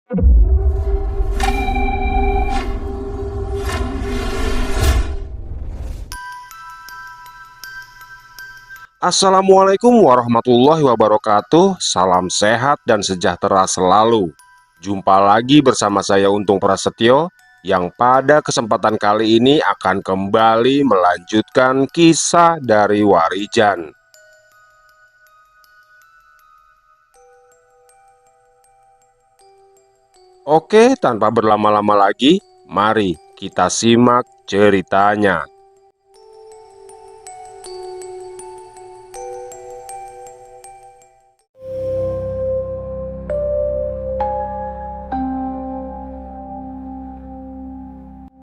Assalamualaikum warahmatullahi wabarakatuh. Salam sehat dan sejahtera selalu. Jumpa lagi bersama saya Untung Prasetyo, yang pada kesempatan kali ini akan kembali melanjutkan kisah dari Warijan. Oke, tanpa berlama-lama lagi, mari kita simak ceritanya.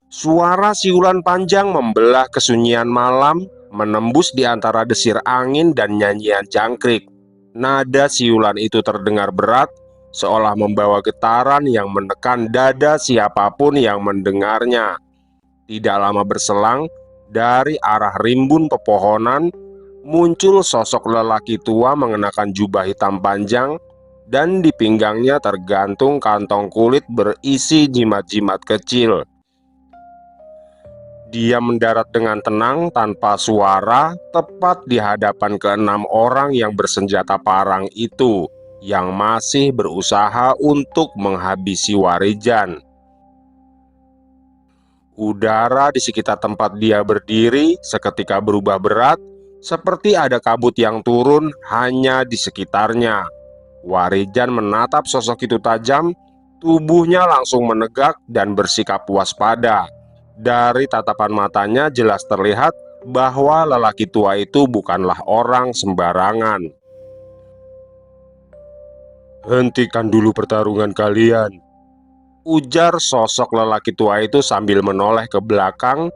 Suara siulan panjang membelah kesunyian malam, menembus di antara desir angin dan nyanyian jangkrik. Nada siulan itu terdengar berat, seolah membawa getaran yang menekan dada siapapun yang mendengarnya. Tidak lama berselang, dari arah rimbun pepohonan, muncul sosok lelaki tua mengenakan jubah hitam panjang, dan di pinggangnya tergantung kantong kulit berisi jimat-jimat kecil. Dia mendarat dengan tenang tanpa suara, tepat di hadapan keenam orang yang bersenjata parang itu, yang masih berusaha untuk menghabisi Warijan. Udara di sekitar tempat dia berdiri seketika berubah berat, seperti ada kabut yang turun hanya di sekitarnya. Warijan menatap sosok itu tajam, tubuhnya langsung menegak dan bersikap waspada. Dari tatapan matanya jelas terlihat bahwa lelaki tua itu bukanlah orang sembarangan. "Hentikan dulu pertarungan kalian," ujar sosok lelaki tua itu sambil menoleh ke belakang,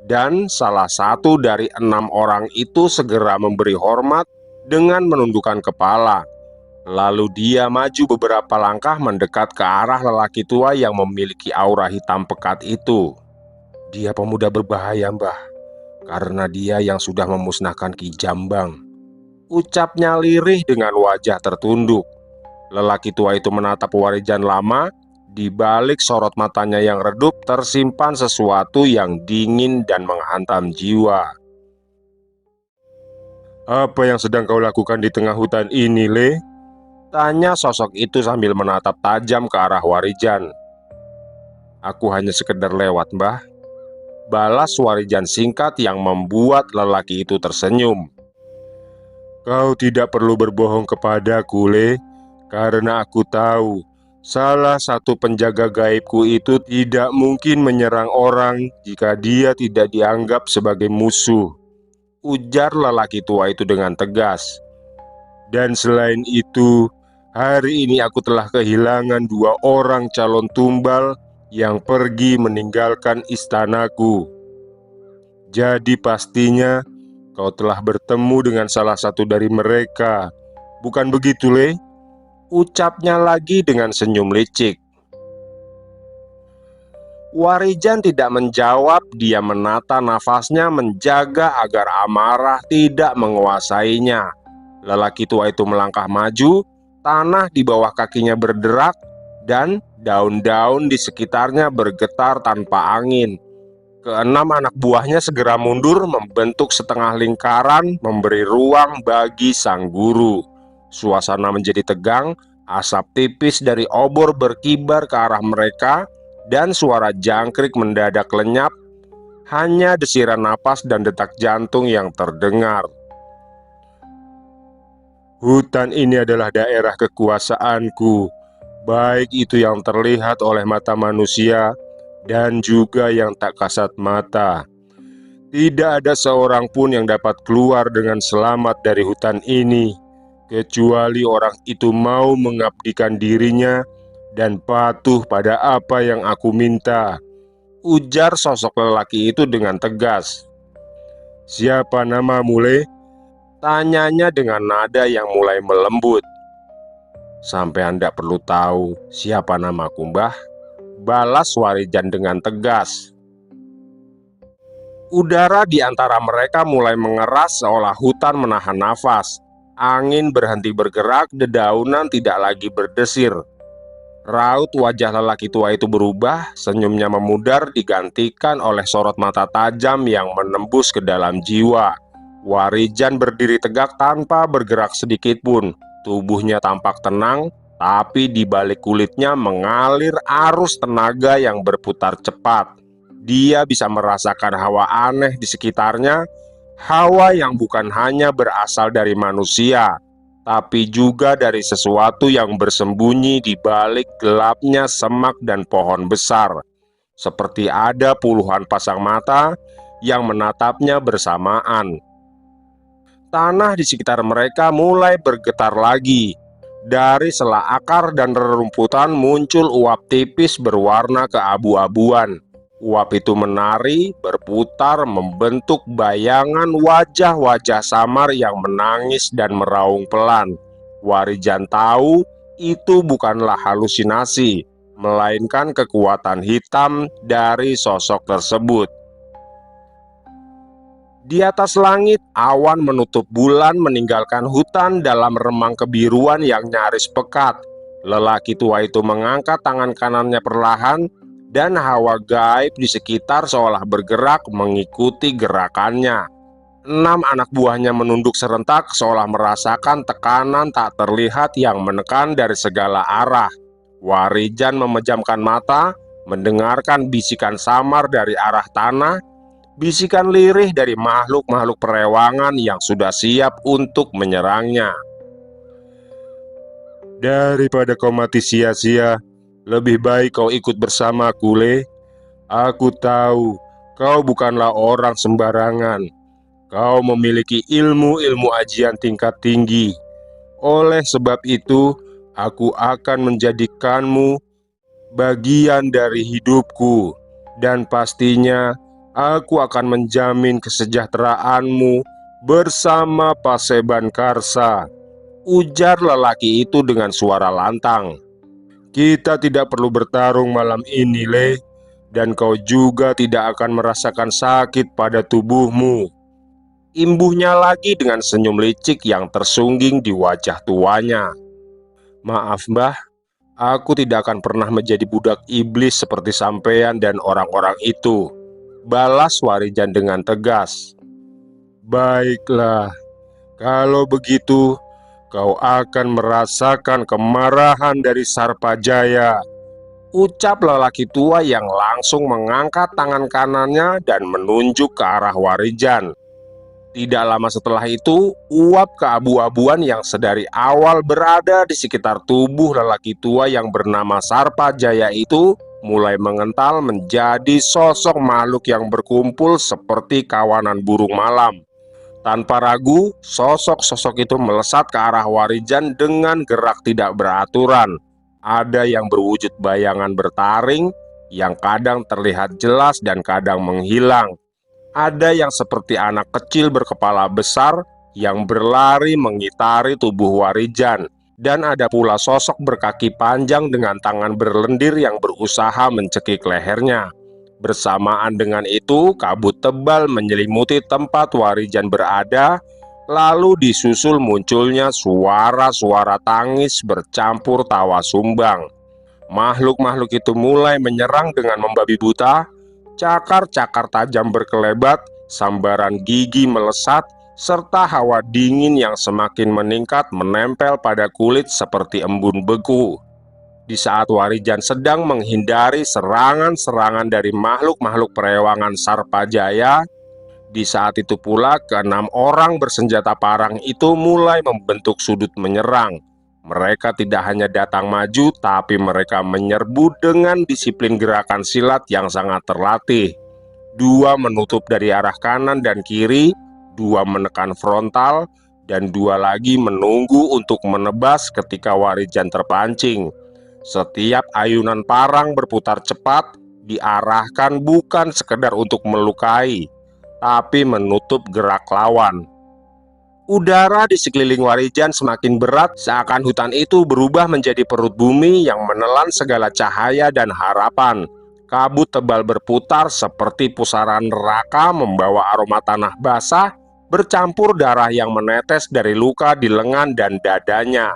dan salah satu dari enam orang itu segera memberi hormat dengan menundukkan kepala. Lalu dia maju beberapa langkah mendekat ke arah lelaki tua yang memiliki aura hitam pekat itu. "Dia pemuda berbahaya, Mbah, karena dia yang sudah memusnahkan Ki Jambang," ucapnya lirih dengan wajah tertunduk. Lelaki tua itu menatap Warijan lama. Di balik sorot matanya yang redup tersimpan sesuatu yang dingin dan menghantam jiwa. "Apa yang sedang kau lakukan di tengah hutan ini, Le?" tanya sosok itu sambil menatap tajam ke arah Warijan. "Aku hanya sekedar lewat, Mbah," balas Warijan singkat yang membuat lelaki itu tersenyum. "Kau tidak perlu berbohong kepadaku, Le, karena aku tahu salah satu penjaga gaibku itu tidak mungkin menyerang orang jika dia tidak dianggap sebagai musuh," ujar lelaki tua itu dengan tegas. "Dan selain itu, hari ini aku telah kehilangan dua orang calon tumbal yang pergi meninggalkan istanaku. Jadi pastinya kau telah bertemu dengan salah satu dari mereka, bukan begitu, Le?" ucapnya lagi dengan senyum licik. Warijan tidak menjawab. Dia menata nafasnya, menjaga agar amarah tidak menguasainya. Lelaki tua itu melangkah maju, tanah di bawah kakinya berderak, dan daun-daun di sekitarnya bergetar tanpa angin. Keenam anak buahnya segera mundur, membentuk setengah lingkaran, memberi ruang bagi sang guru. Suasana menjadi tegang, asap tipis dari obor berkibar ke arah mereka, dan suara jangkrik mendadak lenyap. Hanya desiran napas dan detak jantung yang terdengar. "Hutan ini adalah daerah kekuasaanku, baik itu yang terlihat oleh mata manusia dan juga yang tak kasat mata. Tidak ada seorang pun yang dapat keluar dengan selamat dari hutan ini, kecuali orang itu mau mengabdikan dirinya dan patuh pada apa yang aku minta," ujar sosok lelaki itu dengan tegas. "Siapa namamu, Le?" tanyanya dengan nada yang mulai melembut. "Sampai Anda perlu tahu siapa namaku, Mbah?" balas Warijan dengan tegas. Udara di antara mereka mulai mengeras seolah hutan menahan nafas. Angin berhenti bergerak, dedaunan tidak lagi berdesir. Raut wajah lelaki tua itu berubah, senyumnya memudar digantikan oleh sorot mata tajam yang menembus ke dalam jiwa. Warijan berdiri tegak tanpa bergerak sedikit pun. Tubuhnya tampak tenang, tapi di balik kulitnya mengalir arus tenaga yang berputar cepat. Dia bisa merasakan hawa aneh di sekitarnya, hawa yang bukan hanya berasal dari manusia, tapi juga dari sesuatu yang bersembunyi di balik gelapnya semak dan pohon besar. Seperti ada puluhan pasang mata yang menatapnya bersamaan. Tanah di sekitar mereka mulai bergetar lagi. Dari sela akar dan rerumputan muncul uap tipis berwarna keabu-abuan. Uap itu menari, berputar, membentuk bayangan wajah-wajah samar yang menangis dan meraung pelan. Warijan tahu itu bukanlah halusinasi, melainkan kekuatan hitam dari sosok tersebut. Di atas langit, awan menutup bulan, meninggalkan hutan dalam remang kebiruan yang nyaris pekat. Lelaki tua itu mengangkat tangan kanannya perlahan, dan hawa gaib di sekitar seolah bergerak mengikuti gerakannya. 6 anak buahnya menunduk serentak, seolah merasakan tekanan tak terlihat yang menekan dari segala arah. Warijan memejamkan mata, mendengarkan bisikan samar dari arah tanah, bisikan lirih dari makhluk-makhluk perewangan yang sudah siap untuk menyerangnya. Daripada kau mati sia-sia, lebih baik kau ikut bersamaku, Le. Aku tahu kau bukanlah orang sembarangan. Kau memiliki ilmu-ilmu ajian tingkat tinggi. Oleh sebab itu, aku akan menjadikanmu bagian dari hidupku. Dan pastinya aku akan menjamin kesejahteraanmu bersama Paseban Karsa, ujar lelaki itu dengan suara lantang. Kita tidak perlu bertarung malam ini, Le, dan kau juga tidak akan merasakan sakit pada tubuhmu. Imbuhnya lagi dengan senyum licik yang tersungging di wajah tuanya. Maaf, Mbah, aku tidak akan pernah menjadi budak iblis seperti sampean dan orang-orang itu, balas Warijan dengan tegas. Baiklah, kalau begitu kau akan merasakan kemarahan dari Sarpajaya, ucap lelaki tua yang langsung mengangkat tangan kanannya dan menunjuk ke arah Warijan. Tidak lama setelah itu, uap keabu-abuan yang sedari awal berada di sekitar tubuh lelaki tua yang bernama Sarpajaya itu mulai mengental menjadi sosok makhluk yang berkumpul seperti kawanan burung malam. Tanpa ragu, sosok-sosok itu melesat ke arah Warijan dengan gerak tidak beraturan. Ada yang berwujud bayangan bertaring, yang kadang terlihat jelas dan kadang menghilang. Ada yang seperti anak kecil berkepala besar yang berlari mengitari tubuh Warijan. Dan ada pula sosok berkaki panjang dengan tangan berlendir yang berusaha mencekik lehernya. Bersamaan dengan itu, kabut tebal menyelimuti tempat Warijan berada, lalu disusul munculnya suara-suara tangis bercampur tawa sumbang. Makhluk-makhluk itu mulai menyerang dengan membabi buta. Cakar-cakar tajam berkelebat, sambaran gigi melesat, serta hawa dingin yang semakin meningkat menempel pada kulit seperti embun beku. Di saat Warijan sedang menghindari serangan-serangan dari makhluk-makhluk perewangan Sarpajaya, di saat itu pula ke-6 orang bersenjata parang itu mulai membentuk sudut menyerang. Mereka tidak hanya datang maju, tapi mereka menyerbu dengan disiplin gerakan silat yang sangat terlatih. 2 menutup dari arah kanan dan kiri, 2 menekan frontal, dan 2 lagi menunggu untuk menebas ketika Warijan terpancing. Setiap ayunan parang berputar cepat, diarahkan bukan sekedar untuk melukai, tapi menutup gerak lawan. Udara di sekeliling Warijan semakin berat, seakan hutan itu berubah menjadi perut bumi yang menelan segala cahaya dan harapan. Kabut tebal berputar seperti pusaran neraka, membawa aroma tanah basah bercampur darah yang menetes dari luka di lengan dan dadanya.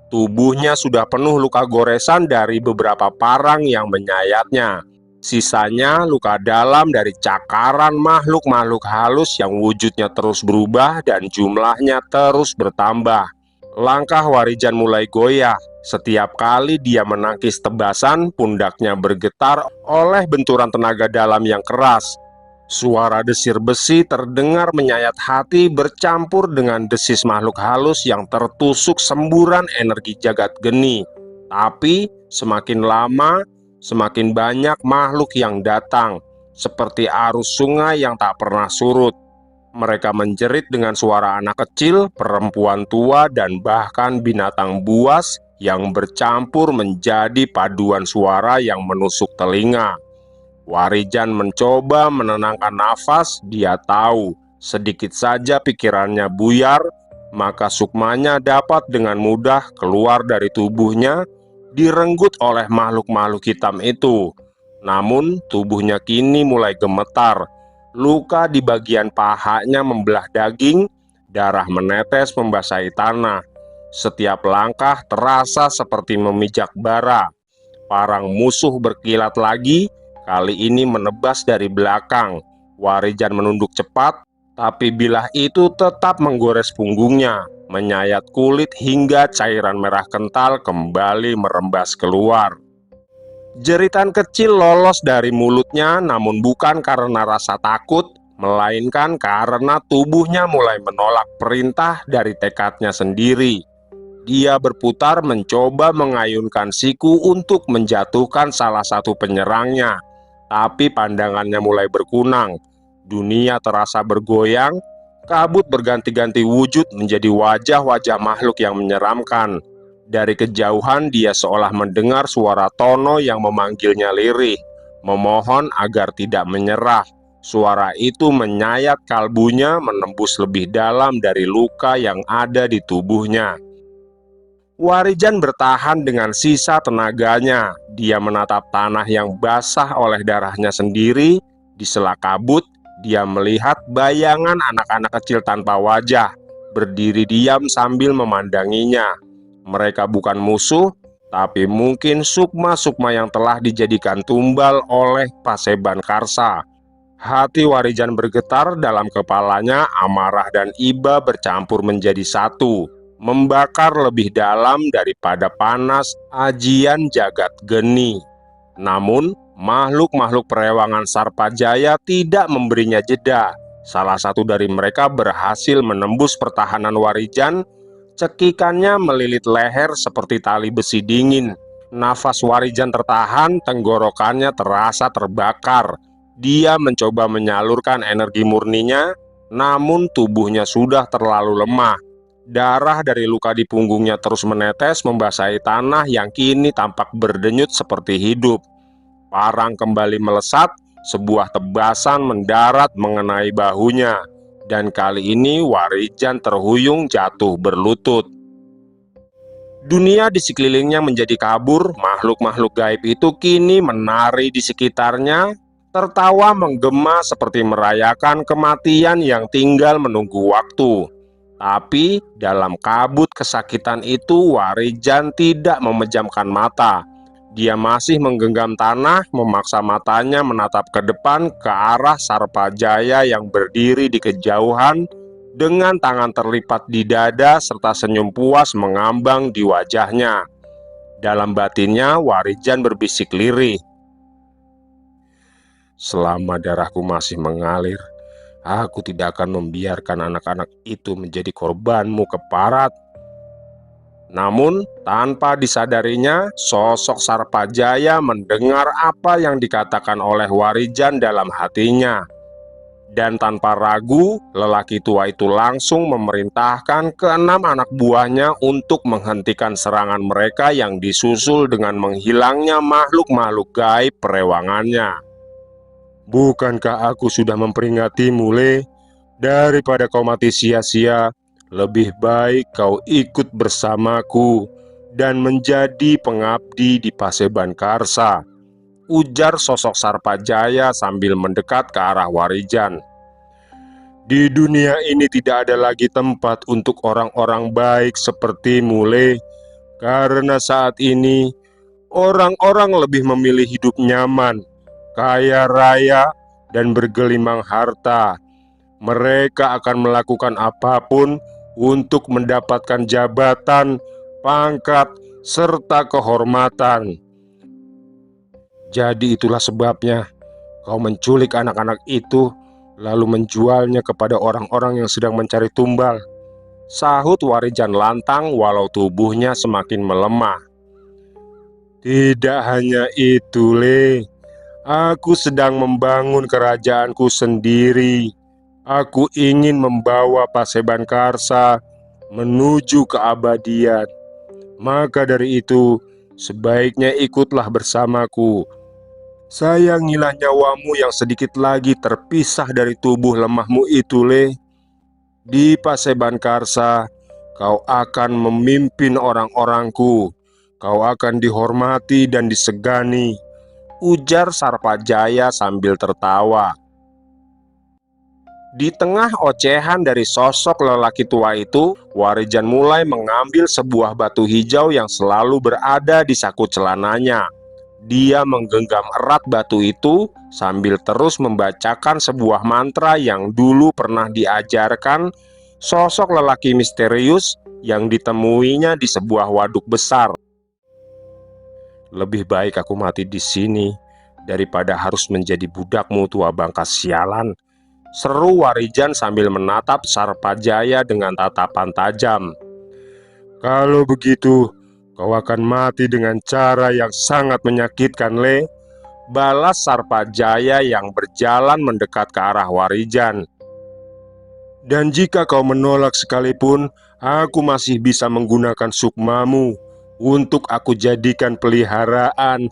Tubuhnya sudah penuh luka goresan dari beberapa parang yang menyayatnya. Sisanya luka dalam dari cakaran makhluk-makhluk halus yang wujudnya terus berubah dan jumlahnya terus bertambah. Langkah Warijan mulai goyah. Setiap kali dia menangkis tebasan, pundaknya bergetar oleh benturan tenaga dalam yang keras. Suara desir besi terdengar menyayat hati bercampur dengan desis makhluk halus yang tertusuk semburan energi jagat geni. Tapi semakin lama, semakin banyak makhluk yang datang, seperti arus sungai yang tak pernah surut. Mereka menjerit dengan suara anak kecil, perempuan tua, dan bahkan binatang buas yang bercampur menjadi paduan suara yang menusuk telinga. Warijan mencoba menenangkan nafas. Dia tahu sedikit saja pikirannya buyar, maka sukmanya dapat dengan mudah keluar dari tubuhnya, direnggut oleh makhluk-makhluk hitam itu. Namun tubuhnya kini mulai gemetar. Luka di bagian pahanya membelah daging, darah menetes membasahi tanah. Setiap langkah terasa seperti memijak bara. Parang musuh berkilat lagi, kali ini menebas dari belakang. Warijan menunduk cepat, tapi bilah itu tetap menggores punggungnya, menyayat kulit hingga cairan merah kental kembali merembas keluar. Jeritan kecil lolos dari mulutnya, namun bukan karena rasa takut, melainkan karena tubuhnya mulai menolak perintah dari tekadnya sendiri. Dia berputar mencoba mengayunkan siku untuk menjatuhkan salah satu penyerangnya. Tapi pandangannya mulai berkunang. Dunia terasa bergoyang. Kabut berganti-ganti wujud menjadi wajah-wajah makhluk yang menyeramkan. Dari kejauhan dia seolah mendengar suara Tono yang memanggilnya lirih, memohon agar tidak menyerah. Suara itu menyayat kalbunya, menembus lebih dalam dari luka yang ada di tubuhnya. Warijan bertahan dengan sisa tenaganya. Dia menatap tanah yang basah oleh darahnya sendiri. Di sela kabut, dia melihat bayangan anak-anak kecil tanpa wajah, berdiri diam sambil memandanginya. Mereka bukan musuh, tapi mungkin sukma-sukma yang telah dijadikan tumbal oleh Paseban Karsa. Hati Warijan bergetar, dalam kepalanya amarah dan iba bercampur menjadi satu, membakar lebih dalam daripada panas ajian jagat geni. Namun, makhluk-makhluk perewangan Sarpajaya tidak memberinya jeda. Salah satu dari mereka berhasil menembus pertahanan Warijan. Cekikannya melilit leher seperti tali besi dingin. Nafas Warijan tertahan, tenggorokannya terasa terbakar. Dia mencoba menyalurkan energi murninya, namun tubuhnya sudah terlalu lemah. Darah dari luka di punggungnya terus menetes membasahi tanah yang kini tampak berdenyut seperti hidup. Parang kembali melesat, sebuah tebasan mendarat mengenai bahunya, dan kali ini Warijan terhuyung jatuh berlutut. Dunia di sekelilingnya menjadi kabur. Makhluk-makhluk gaib itu kini menari di sekitarnya, tertawa menggema seperti merayakan kematian yang tinggal menunggu waktu. Tapi dalam kabut kesakitan itu, Warijan tidak memejamkan mata. Dia masih menggenggam tanah, memaksa matanya menatap ke depan ke arah Sarpajaya yang berdiri di kejauhan dengan tangan terlipat di dada serta senyum puas mengambang di wajahnya. Dalam batinnya, Warijan berbisik lirih, "Selama darahku masih mengalir, aku tidak akan membiarkan anak-anak itu menjadi korbanmu, Keparat." Namun, tanpa disadarinya, sosok Sarpajaya mendengar apa yang dikatakan oleh Warijan dalam hatinya. Dan tanpa ragu, lelaki tua itu langsung memerintahkan keenam anak buahnya untuk menghentikan serangan mereka yang disusul dengan menghilangnya makhluk-makhluk gaib perewangannya. "Bukankah aku sudah memperingatmu, Le? Daripada kau mati sia-sia, lebih baik kau ikut bersamaku dan menjadi pengabdi di Paseban Karsa," ujar sosok Sarpajaya sambil mendekat ke arah Warijan. "Di dunia ini tidak ada lagi tempat untuk orang-orang baik sepertimu, Le. Karena saat ini orang-orang lebih memilih hidup nyaman, kaya raya, dan bergelimang harta. Mereka akan melakukan apapun untuk mendapatkan jabatan, pangkat, serta kehormatan. Jadi itulah sebabnya kau menculik anak-anak itu, lalu menjualnya kepada orang-orang yang sedang mencari tumbal, sahut Warijan lantang walau tubuhnya semakin melemah. Tidak hanya itu, Le. Aku sedang membangun kerajaanku sendiri. Aku ingin membawa Paseban Karsa menuju keabadian. Maka dari itu, sebaiknya ikutlah bersamaku. Sayangilah nyawamu yang sedikit lagi terpisah dari tubuh lemahmu itu, Le. Di Paseban Karsa, kau akan memimpin orang-orangku. Kau akan dihormati dan disegani, ujar Sarpajaya sambil tertawa. Di tengah ocehan dari sosok lelaki tua itu, Warijan mulai mengambil sebuah batu hijau yang selalu berada di saku celananya. Dia menggenggam erat batu itu sambil terus membacakan sebuah mantra yang dulu pernah diajarkan sosok lelaki misterius yang ditemuinya di sebuah waduk besar. Lebih baik aku mati di sini daripada harus menjadi budakmu, tua bangkas sialan, seru Warijan sambil menatap Sarpajaya dengan tatapan tajam. Kalau begitu, kau akan mati dengan cara yang sangat menyakitkan, Le, balas Sarpajaya yang berjalan mendekat ke arah Warijan. Dan jika kau menolak sekalipun, aku masih bisa menggunakan sukmamu untuk aku jadikan peliharaan.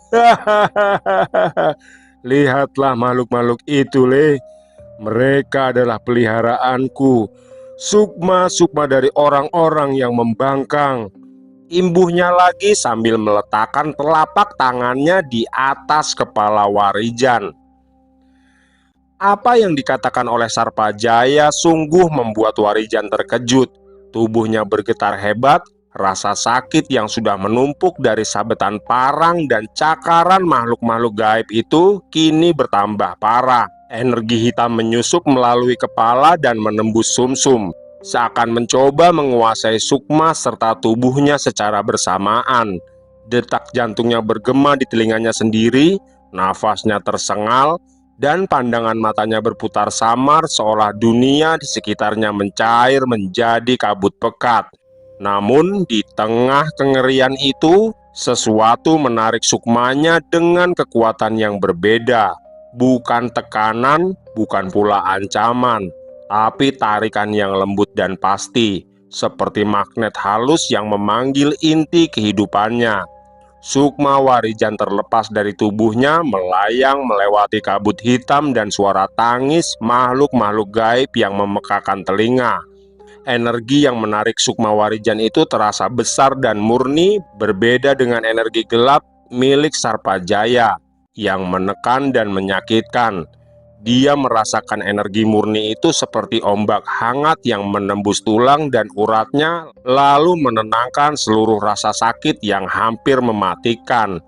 Lihatlah makhluk-makhluk itu, Le. Mereka adalah peliharaanku, sukma-sukma dari orang-orang yang membangkang. Imbuhnya lagi sambil meletakkan telapak tangannya di atas kepala Warijan. Apa yang dikatakan oleh Sarpajaya sungguh membuat Warijan terkejut. Tubuhnya bergetar hebat, rasa sakit yang sudah menumpuk dari sabetan parang dan cakaran makhluk-makhluk gaib itu kini bertambah parah. Energi hitam menyusup melalui kepala dan menembus sumsum, seakan mencoba menguasai sukma serta tubuhnya secara bersamaan. Detak jantungnya bergema di telinganya sendiri, nafasnya tersengal, dan pandangan matanya berputar samar seolah dunia di sekitarnya mencair menjadi kabut pekat. Namun di tengah kengerian itu, sesuatu menarik sukmanya dengan kekuatan yang berbeda. Bukan tekanan, bukan pula ancaman, tapi tarikan yang lembut dan pasti, seperti magnet halus yang memanggil inti kehidupannya. Sukma Warijan terlepas dari tubuhnya, melayang melewati kabut hitam dan suara tangis makhluk-makhluk gaib yang memekakan telinga. Energi yang menarik Sukma Warijan itu terasa besar dan murni, berbeda dengan energi gelap milik Sarpajaya yang menekan dan menyakitkan. Dia merasakan energi murni itu seperti ombak hangat yang menembus tulang dan uratnya, lalu menenangkan seluruh rasa sakit yang hampir mematikan.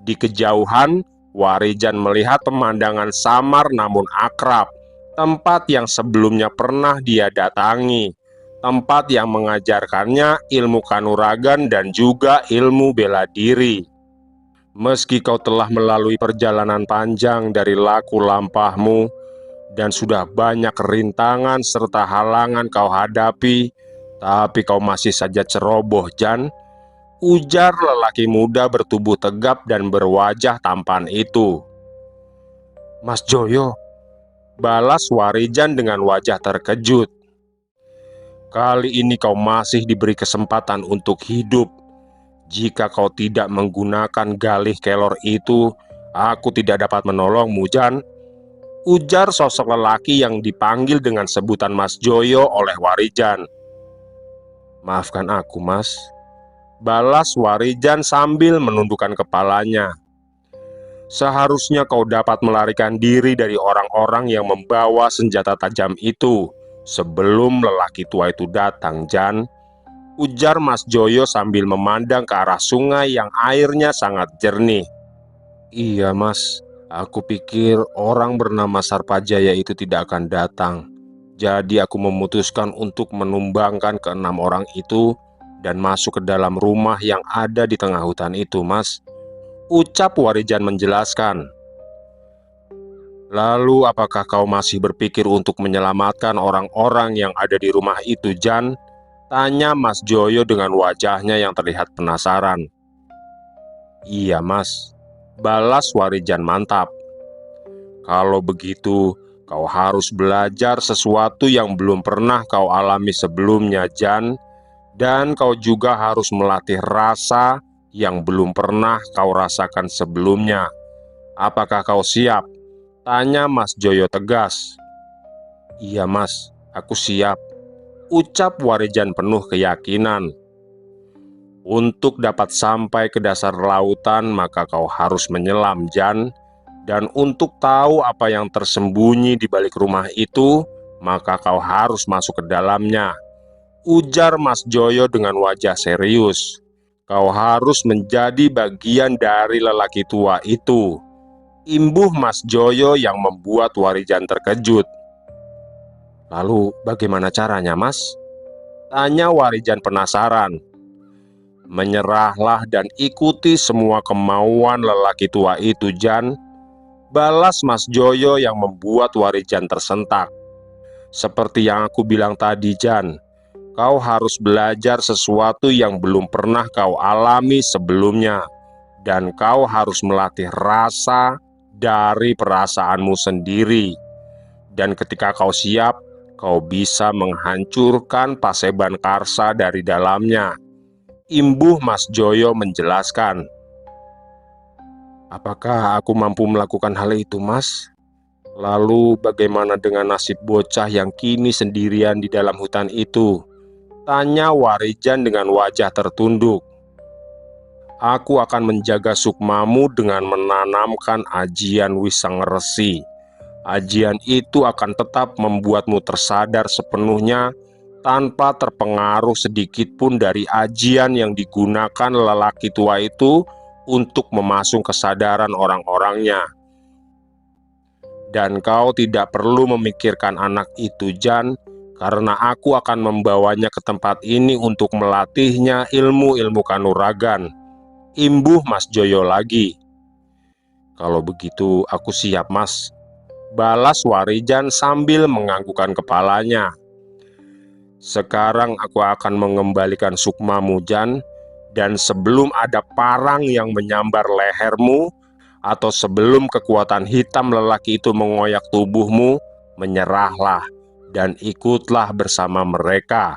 Di kejauhan, Warijan melihat pemandangan samar namun akrab, tempat yang sebelumnya pernah dia datangi, tempat yang mengajarkannya ilmu kanuragan dan juga ilmu bela diri. Meski kau telah melalui perjalanan panjang dari laku lampahmu dan sudah banyak rintangan serta halangan kau hadapi, tapi kau masih saja ceroboh, Jan, ujar lelaki muda bertubuh tegap dan berwajah tampan itu. Mas Joyo, balas Warijan dengan wajah terkejut. Kali ini kau masih diberi kesempatan untuk hidup. Jika kau tidak menggunakan galih kelor itu, aku tidak dapat menolongmu, Jan, ujar sosok lelaki yang dipanggil dengan sebutan Mas Joyo oleh Warijan. Maafkan aku, Mas, balas Warijan sambil menundukkan kepalanya. Seharusnya kau dapat melarikan diri dari orang-orang yang membawa senjata tajam itu sebelum lelaki tua itu datang, Jan. ujar Mas Joyo sambil memandang ke arah sungai yang airnya sangat jernih. Iya Mas, aku pikir orang bernama Sarpajaya itu tidak akan datang. Jadi aku memutuskan untuk menumbangkan keenam orang itu dan masuk ke dalam rumah yang ada di tengah hutan itu, Mas, ucap Warijan menjelaskan. Lalu apakah kau masih berpikir untuk menyelamatkan orang-orang yang ada di rumah itu, Jan? Tanya Mas Joyo dengan wajahnya yang terlihat penasaran. Iya Mas, balas Warijan mantap. Kalau begitu, kau harus belajar sesuatu yang belum pernah kau alami sebelumnya, Jan. Dan kau juga harus melatih rasa yang belum pernah kau rasakan sebelumnya. Apakah kau siap? Tanya Mas Joyo tegas. Iya Mas, aku siap, ucap Warijan penuh keyakinan. Untuk dapat sampai ke dasar lautan, maka kau harus menyelam, Jan. Dan untuk tahu apa yang tersembunyi di balik rumah itu, maka kau harus masuk ke dalamnya, ujar Mas Joyo dengan wajah serius. Kau harus menjadi bagian dari lelaki tua itu, imbuh Mas Joyo yang membuat Warijan terkejut. Lalu bagaimana caranya, Mas? Tanya Warijan penasaran. Menyerahlah dan ikuti semua kemauan lelaki tua itu, Jan, balas Mas Joyo yang membuat Warijan tersentak. Seperti yang aku bilang tadi, Jan, kau harus belajar sesuatu yang belum pernah kau alami sebelumnya. Dan kau harus melatih rasa dari perasaanmu sendiri. Dan ketika kau siap, kau bisa menghancurkan Paseban Karsa dari dalamnya, imbuh Mas Joyo menjelaskan. Apakah aku mampu melakukan hal itu, Mas? Lalu bagaimana dengan nasib bocah yang kini sendirian di dalam hutan itu? Tanya Warijan dengan wajah tertunduk. Aku akan menjaga sukmamu dengan menanamkan ajian Wisang Resi. Ajian itu akan tetap membuatmu tersadar sepenuhnya tanpa terpengaruh sedikit pun dari ajian yang digunakan lelaki tua itu untuk memasung kesadaran orang-orangnya. Dan kau tidak perlu memikirkan anak itu, Jan, karena aku akan membawanya ke tempat ini untuk melatihnya ilmu-ilmu kanuragan, imbuh Mas Joyo lagi. Kalau begitu aku siap, Mas, balas Warijan sambil menganggukkan kepalanya. Sekarang aku akan mengembalikan sukmamu, Jan, dan sebelum ada parang yang menyambar lehermu, atau sebelum kekuatan hitam lelaki itu mengoyak tubuhmu, menyerahlah dan ikutlah bersama mereka,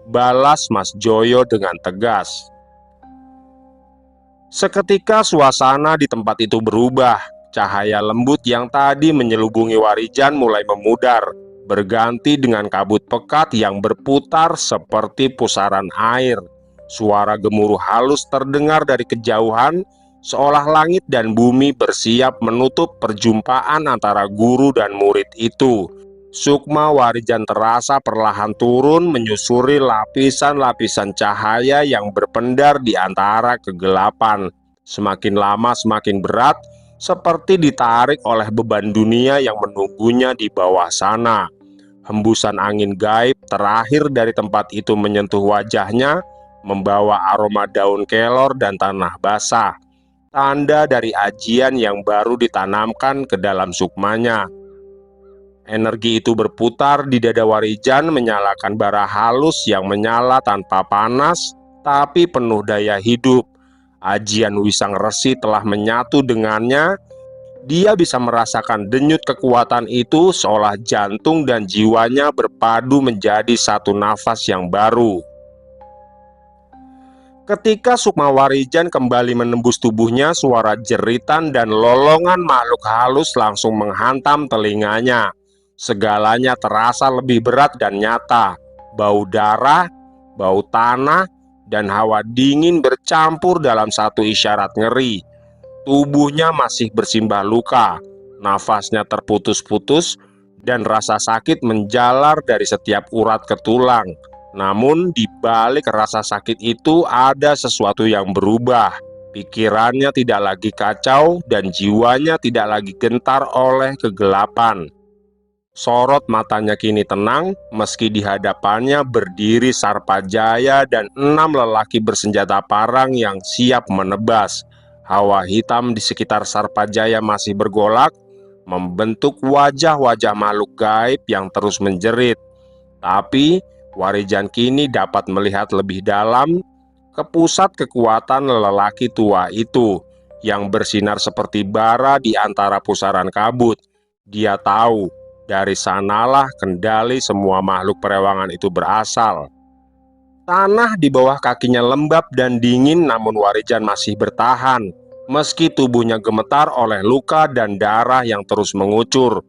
balas Mas Joyo dengan tegas. Seketika suasana di tempat itu berubah. Cahaya lembut yang tadi menyelubungi Warijan mulai memudar, berganti dengan kabut pekat yang berputar seperti pusaran air. Suara gemuruh halus terdengar dari kejauhan, seolah langit dan bumi bersiap menutup perjumpaan antara guru dan murid itu. Sukma Warijan terasa perlahan turun menyusuri lapisan-lapisan cahaya yang berpendar di antara kegelapan. Semakin lama semakin berat, seperti ditarik oleh beban dunia yang menunggunya di bawah sana. Hembusan angin gaib terakhir dari tempat itu menyentuh wajahnya, membawa aroma daun kelor dan tanah basah, tanda dari ajian yang baru ditanamkan ke dalam sukmanya. Energi itu berputar di dada Warijan, menyalakan bara halus yang menyala tanpa panas, tapi penuh daya hidup. Ajian Wisang Resi telah menyatu dengannya. Dia bisa merasakan denyut kekuatan itu, seolah jantung dan jiwanya berpadu menjadi satu nafas yang baru. Ketika Sukma Warijan kembali menembus tubuhnya, suara jeritan dan lolongan makhluk halus langsung menghantam telinganya. Segalanya terasa lebih berat dan nyata. Bau darah, bau tanah, dan hawa dingin bercampur dalam satu isyarat ngeri. Tubuhnya masih bersimbah luka, nafasnya terputus-putus, dan rasa sakit menjalar dari setiap urat ke tulang. Namun di balik rasa sakit itu ada sesuatu yang berubah. Pikirannya tidak lagi kacau dan jiwanya tidak lagi gentar oleh kegelapan. Sorot matanya kini tenang, meski di hadapannya berdiri Sarpajaya dan 6 lelaki bersenjata parang yang siap menebas. Hawa hitam di sekitar Sarpajaya masih bergolak, membentuk wajah-wajah makhluk gaib yang terus menjerit. Tapi Warijan kini dapat melihat lebih dalam ke pusat kekuatan lelaki tua itu yang bersinar seperti bara di antara pusaran kabut. Dia tahu dari sanalah kendali semua makhluk perewangan itu berasal. Tanah di bawah kakinya lembab dan dingin, namun Warijan masih bertahan meski tubuhnya gemetar oleh luka dan darah yang terus mengucur.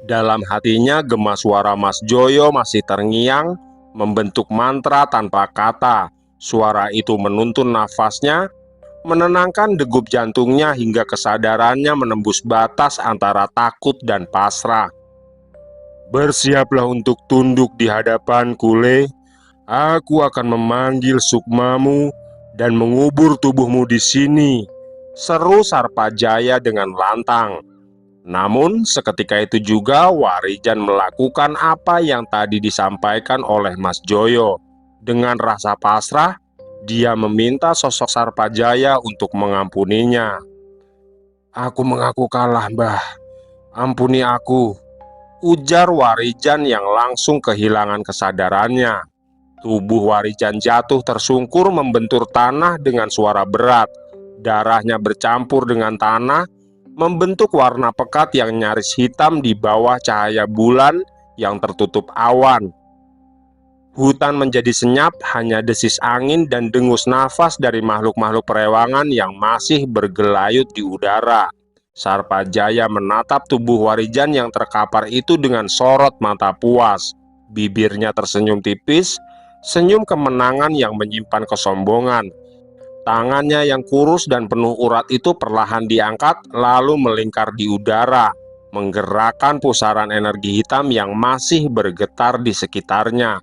Dalam hatinya gema suara Mas Joyo masih terngiang, membentuk mantra tanpa kata. Suara itu menuntun nafasnya, menenangkan degup jantungnya hingga kesadarannya menembus batas antara takut dan pasrah. "Bersiaplah untuk tunduk di hadapanku, Le. Aku akan memanggil sukmamu dan mengubur tubuhmu di sini," seru Sarpajaya dengan lantang. Namun seketika itu juga Warijan melakukan apa yang tadi disampaikan oleh Mas Joyo. Dengan rasa pasrah, dia meminta sosok Sarpajaya untuk mengampuninya. "Aku mengaku kalah, Mbah. Ampuni aku," ujar Warijan yang langsung kehilangan kesadarannya. Tubuh Warijan jatuh tersungkur membentur tanah dengan suara berat. Darahnya bercampur dengan tanah, membentuk warna pekat yang nyaris hitam di bawah cahaya bulan yang tertutup awan. Hutan menjadi senyap, hanya desis angin dan dengus nafas dari makhluk-makhluk perewangan yang masih bergelayut di udara. Sarpajaya menatap tubuh Warijan yang terkapar itu dengan sorot mata puas. Bibirnya tersenyum tipis, senyum kemenangan yang menyimpan kesombongan. Tangannya yang kurus dan penuh urat itu perlahan diangkat, lalu melingkar di udara, menggerakkan pusaran energi hitam yang masih bergetar di sekitarnya.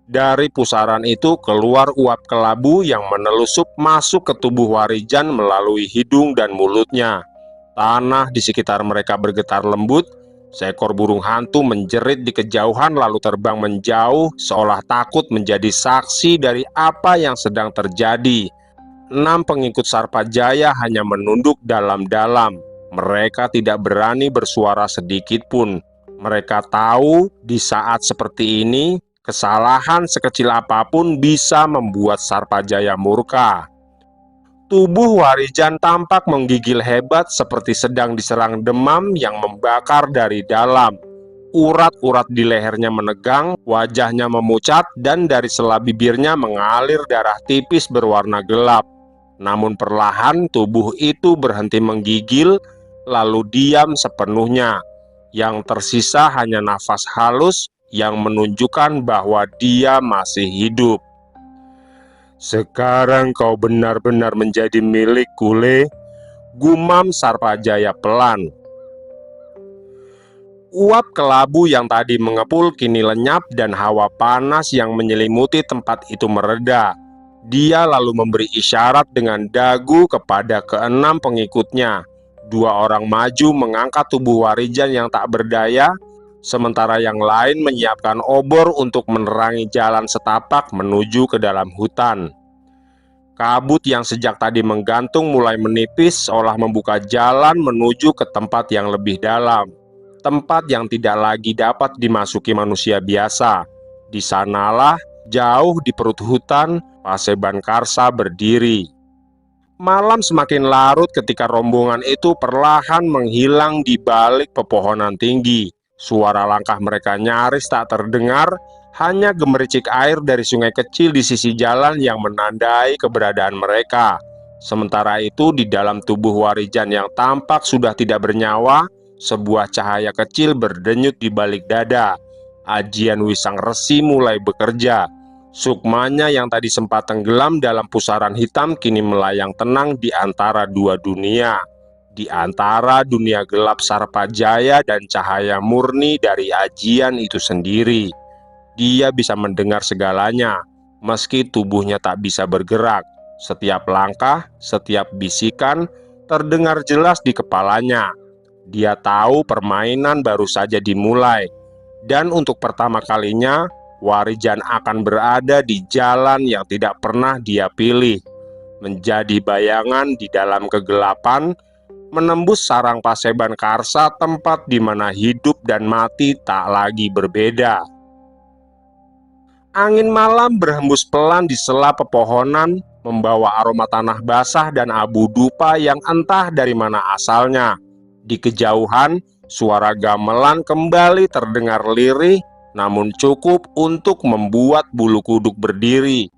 Dari pusaran itu keluar uap kelabu yang menelusup masuk ke tubuh Warijan melalui hidung dan mulutnya. Tanah di sekitar mereka bergetar lembut. Seekor burung hantu menjerit di kejauhan lalu terbang menjauh, seolah takut menjadi saksi dari apa yang sedang terjadi. 6 pengikut Sarpajaya hanya menunduk dalam-dalam. Mereka tidak berani bersuara sedikit pun. Mereka tahu di saat seperti ini, kesalahan sekecil apapun bisa membuat Sarpajaya murka. Tubuh Warijan tampak menggigil hebat seperti sedang diserang demam yang membakar dari dalam. Urat-urat di lehernya menegang, wajahnya memucat, dan dari sela bibirnya mengalir darah tipis berwarna gelap. Namun perlahan tubuh itu berhenti menggigil, lalu diam sepenuhnya. Yang tersisa hanya nafas halus yang menunjukkan bahwa dia masih hidup. "Sekarang kau benar-benar menjadi milikku, Le," gumam Sarpajaya pelan. Uap kelabu yang tadi mengepul kini lenyap dan hawa panas yang menyelimuti tempat itu mereda. Dia lalu memberi isyarat dengan dagu kepada ke-6 pengikutnya. 2 orang maju mengangkat tubuh Warijan yang tak berdaya, sementara yang lain menyiapkan obor untuk menerangi jalan setapak menuju ke dalam hutan. Kabut yang sejak tadi menggantung mulai menipis, seolah membuka jalan menuju ke tempat yang lebih dalam. Tempat yang tidak lagi dapat dimasuki manusia biasa. Di sanalah, jauh di perut hutan, Paseban Karsa berdiri. Malam semakin larut ketika rombongan itu perlahan menghilang di balik pepohonan tinggi. Suara langkah mereka nyaris tak terdengar, hanya gemericik air dari sungai kecil di sisi jalan yang menandai keberadaan mereka. Sementara itu di dalam tubuh Warijan yang tampak sudah tidak bernyawa, sebuah cahaya kecil berdenyut di balik dada. Ajian Wisang Resi mulai bekerja. Sukmanya yang tadi sempat tenggelam dalam pusaran hitam kini melayang tenang di antara 2 dunia. Di antara dunia gelap Sarpajaya dan cahaya murni dari ajian itu sendiri. Dia bisa mendengar segalanya, meski tubuhnya tak bisa bergerak. Setiap langkah, setiap bisikan terdengar jelas di kepalanya. Dia tahu permainan baru saja dimulai, dan untuk pertama kalinya Warijan akan berada di jalan yang tidak pernah dia pilih, menjadi bayangan di dalam kegelapan, menembus sarang Paseban Karsa, tempat di mana hidup dan mati tak lagi berbeda. Angin malam berhembus pelan di sela pepohonan, membawa aroma tanah basah dan abu dupa yang entah dari mana asalnya. Di kejauhan, suara gamelan kembali terdengar lirih, namun cukup untuk membuat bulu kuduk berdiri.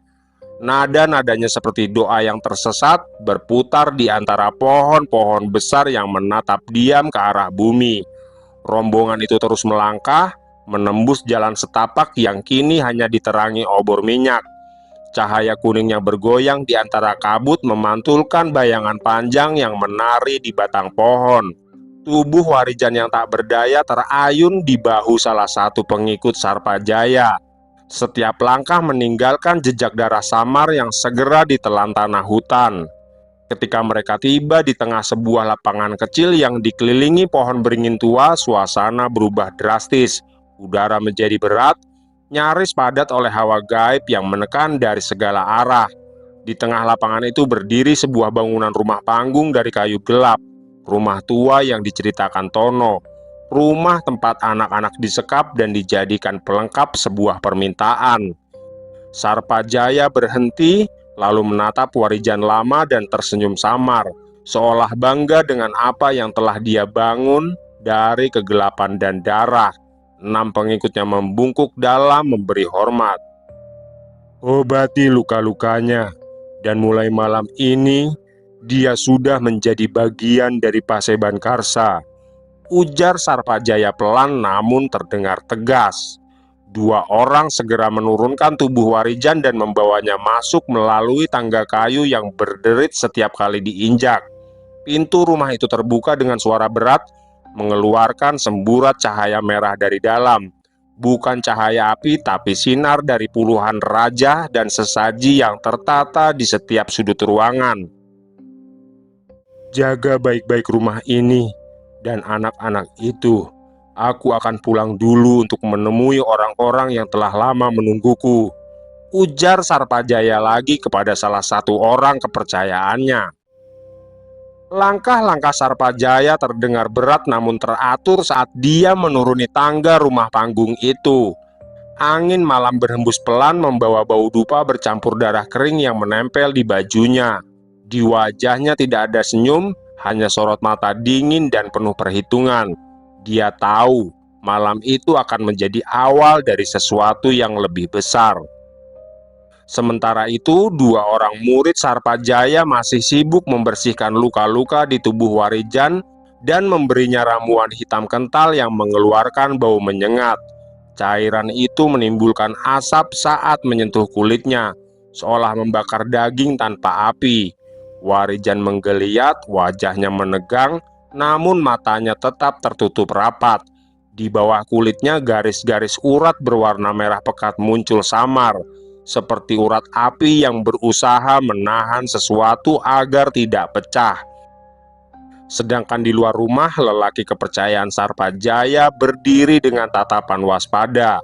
Nada-nadanya seperti doa yang tersesat, berputar di antara pohon-pohon besar yang menatap diam ke arah bumi. Rombongan itu terus melangkah, menembus jalan setapak yang kini hanya diterangi obor minyak. Cahaya kuningnya bergoyang di antara kabut, memantulkan bayangan panjang yang menari di batang pohon. Tubuh Warijan yang tak berdaya terayun di bahu salah satu pengikut Sarpajaya. Setiap langkah meninggalkan jejak darah samar yang segera ditelan tanah hutan. Ketika mereka tiba di tengah sebuah lapangan kecil yang dikelilingi pohon beringin tua, suasana berubah drastis. Udara menjadi berat, nyaris padat oleh hawa gaib yang menekan dari segala arah. Di tengah lapangan itu berdiri sebuah bangunan rumah panggung dari kayu gelap. Rumah tua yang diceritakan Tono. Rumah tempat anak-anak disekap dan dijadikan pelengkap sebuah permintaan. Sarpajaya berhenti, lalu menatap Warijan lama dan tersenyum samar, seolah bangga dengan apa yang telah dia bangun dari kegelapan dan darah. 6 pengikutnya membungkuk dalam memberi hormat. Obati luka-lukanya, dan mulai malam ini dia sudah menjadi bagian dari Paseban Karsa, ujar Sarpajaya pelan namun terdengar tegas. 2 orang segera menurunkan tubuh Warijan dan membawanya masuk melalui tangga kayu yang berderit setiap kali diinjak. Pintu rumah itu terbuka dengan suara berat, mengeluarkan semburat cahaya merah dari dalam. Bukan cahaya api, tapi sinar dari puluhan raja dan sesaji yang tertata di setiap sudut ruangan. Jaga baik-baik rumah ini dan anak-anak itu. Aku akan pulang dulu untuk menemui orang-orang yang telah lama menungguku, ujar Sarpajaya lagi kepada salah satu orang kepercayaannya. Langkah-langkah Sarpajaya terdengar berat namun teratur saat dia menuruni tangga rumah panggung itu. Angin malam berhembus pelan, membawa bau dupa bercampur darah kering yang menempel di bajunya. Di wajahnya tidak ada senyum, hanya sorot mata dingin dan penuh perhitungan. Dia tahu malam itu akan menjadi awal dari sesuatu yang lebih besar. Sementara itu, 2 orang murid Sarpajaya masih sibuk membersihkan luka-luka di tubuh Warijan dan memberinya ramuan hitam kental yang mengeluarkan bau menyengat. Cairan itu menimbulkan asap saat menyentuh kulitnya, seolah membakar daging tanpa api. Warijan menggeliat, wajahnya menegang, namun matanya tetap tertutup rapat. Di bawah kulitnya garis-garis urat berwarna merah pekat muncul samar, seperti urat api yang berusaha menahan sesuatu agar tidak pecah. Sedangkan di luar rumah, lelaki kepercayaan Sarpajaya berdiri dengan tatapan waspada.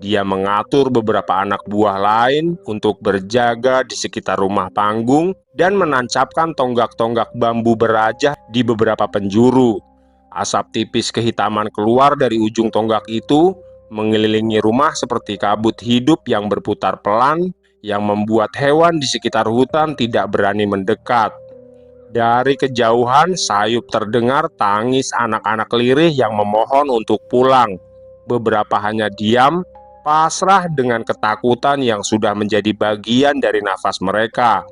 Dia mengatur beberapa anak buah lain untuk berjaga di sekitar rumah panggung dan menancapkan tonggak-tonggak bambu berajah di beberapa penjuru. Asap tipis kehitaman keluar dari ujung tonggak itu, mengelilingi rumah seperti kabut hidup yang berputar pelan, yang membuat hewan di sekitar hutan tidak berani mendekat. Dari kejauhan, sayup terdengar tangis anak-anak lirih yang memohon untuk pulang. Beberapa hanya diam, pasrah dengan ketakutan yang sudah menjadi bagian dari nafas mereka.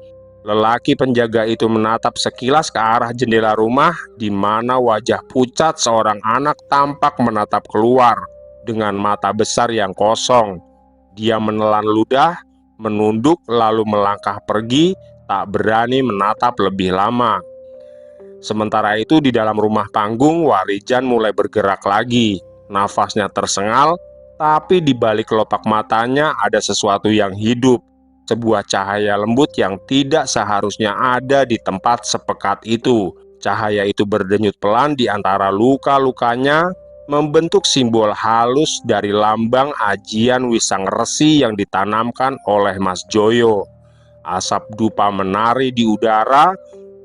Lelaki penjaga itu menatap sekilas ke arah jendela rumah, di mana wajah pucat seorang anak tampak menatap keluar dengan mata besar yang kosong. Dia menelan ludah, menunduk lalu melangkah pergi, tak berani menatap lebih lama. Sementara itu di dalam rumah panggung, Warijan mulai bergerak lagi. Nafasnya tersengal, Tapi di balik kelopak matanya ada sesuatu yang hidup, sebuah cahaya lembut yang tidak seharusnya ada di tempat sepekat itu. Cahaya itu berdenyut pelan di antara luka-lukanya, membentuk simbol halus dari lambang ajian Wisang Resi yang ditanamkan oleh Mas Joyo. Asap dupa menari di udara,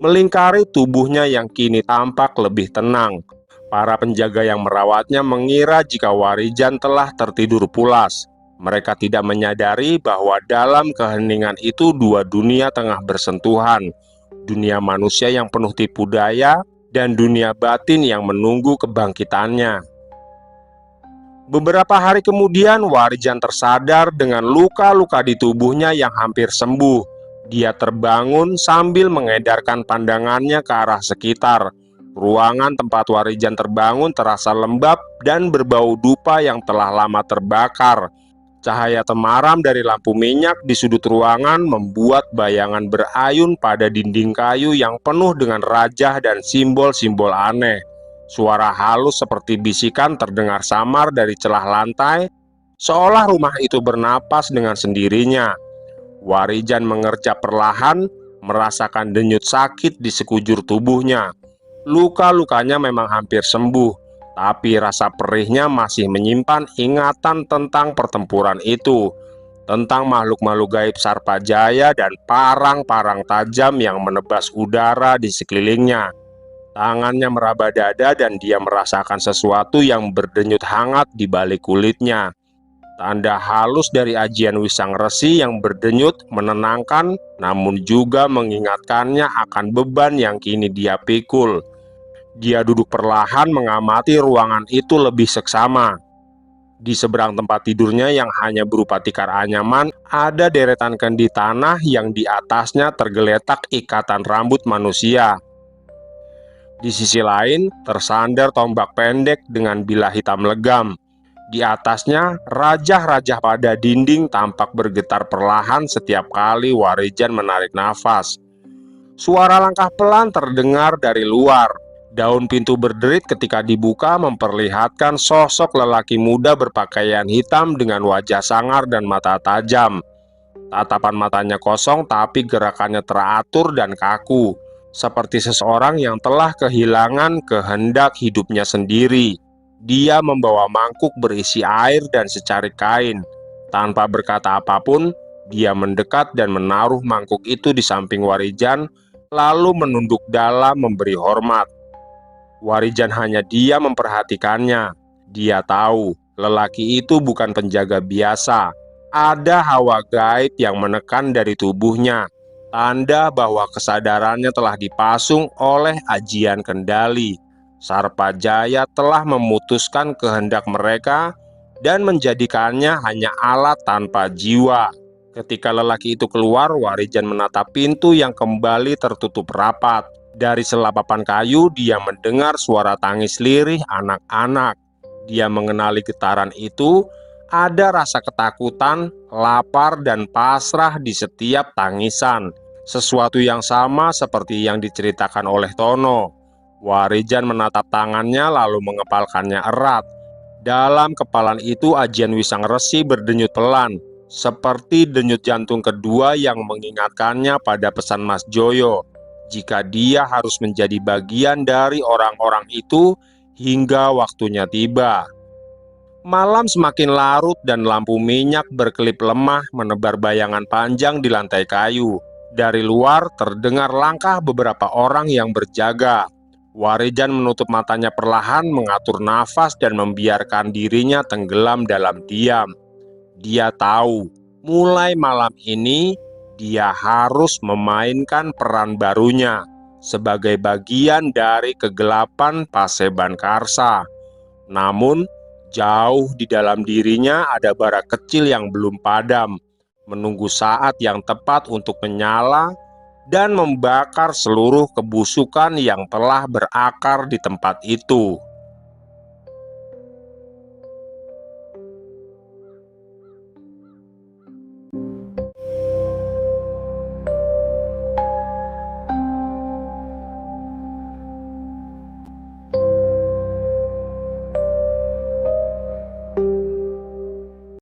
melingkari tubuhnya yang kini tampak lebih tenang. Para penjaga yang merawatnya mengira jika Warijan telah tertidur pulas. Mereka tidak menyadari bahwa dalam keheningan itu dua dunia tengah bersentuhan. Dunia manusia yang penuh tipu daya dan dunia batin yang menunggu kebangkitannya. Beberapa hari kemudian, Warijan tersadar dengan luka-luka di tubuhnya yang hampir sembuh. Dia terbangun sambil mengedarkan pandangannya ke arah sekitar. Ruangan tempat Warijan terbangun terasa lembab dan berbau dupa yang telah lama terbakar. Cahaya temaram dari lampu minyak di sudut ruangan membuat bayangan berayun pada dinding kayu yang penuh dengan rajah dan simbol-simbol aneh. Suara halus seperti bisikan terdengar samar dari celah lantai, seolah rumah itu bernapas dengan sendirinya. Warijan mengerjap perlahan, merasakan denyut sakit di sekujur tubuhnya. Luka-lukanya memang hampir sembuh, tapi rasa perihnya masih menyimpan ingatan tentang pertempuran itu, tentang makhluk-makhluk gaib Sarpajaya dan parang-parang tajam yang menebas udara di sekelilingnya. Tangannya meraba dada dan dia merasakan sesuatu yang berdenyut hangat di balik kulitnya. Tanda halus dari ajian Wisang Resi yang berdenyut menenangkan, namun juga mengingatkannya akan beban yang kini dia pikul. Dia duduk perlahan mengamati ruangan itu lebih seksama. Di seberang tempat tidurnya yang hanya berupa tikar anyaman, ada deretan kendi tanah yang di atasnya tergeletak ikatan rambut manusia. Di sisi lain, tersandar tombak pendek dengan bilah hitam legam. Di atasnya, rajah-rajah pada dinding tampak bergetar perlahan setiap kali Warijan menarik nafas. Suara langkah pelan terdengar dari luar. Daun pintu berderit ketika dibuka memperlihatkan sosok lelaki muda berpakaian hitam dengan wajah sangar dan mata tajam. Tatapan matanya kosong tapi gerakannya teratur dan kaku, seperti seseorang yang telah kehilangan kehendak hidupnya sendiri. Dia membawa mangkuk berisi air dan secarik kain. Tanpa berkata apapun, dia mendekat dan menaruh mangkuk itu di samping Warijan, lalu menunduk dalam memberi hormat. Warijan hanya diam memperhatikannya. Dia tahu lelaki itu bukan penjaga biasa. Ada hawa gaib yang menekan dari tubuhnya, tanda bahwa kesadarannya telah dipasung oleh ajian kendali. Sarpajaya telah memutuskan kehendak mereka dan menjadikannya hanya alat tanpa jiwa. Ketika lelaki itu keluar, Warijan menatap pintu yang kembali tertutup rapat. Dari selapapan kayu, dia mendengar suara tangis lirih anak-anak. Dia mengenali getaran itu, ada rasa ketakutan, lapar, dan pasrah di setiap tangisan. Sesuatu yang sama seperti yang diceritakan oleh Tono. Warijan menatap tangannya lalu mengepalkannya erat. Dalam kepalan itu ajian Wisang Resi berdenyut pelan, seperti denyut jantung kedua yang mengingatkannya pada pesan Mas Joyo. Jika dia harus menjadi bagian dari orang-orang itu hingga waktunya tiba. Malam semakin larut dan lampu minyak berkelip lemah menebar bayangan panjang di lantai kayu. Dari luar terdengar langkah beberapa orang yang berjaga. Warijan menutup matanya perlahan, mengatur nafas dan membiarkan dirinya tenggelam dalam diam. Dia tahu, mulai malam ini dia harus memainkan peran barunya sebagai bagian dari kegelapan Paseban Karsa. Namun, jauh di dalam dirinya ada bara kecil yang belum padam, menunggu saat yang tepat untuk menyala dan membakar seluruh kebusukan yang telah berakar di tempat itu.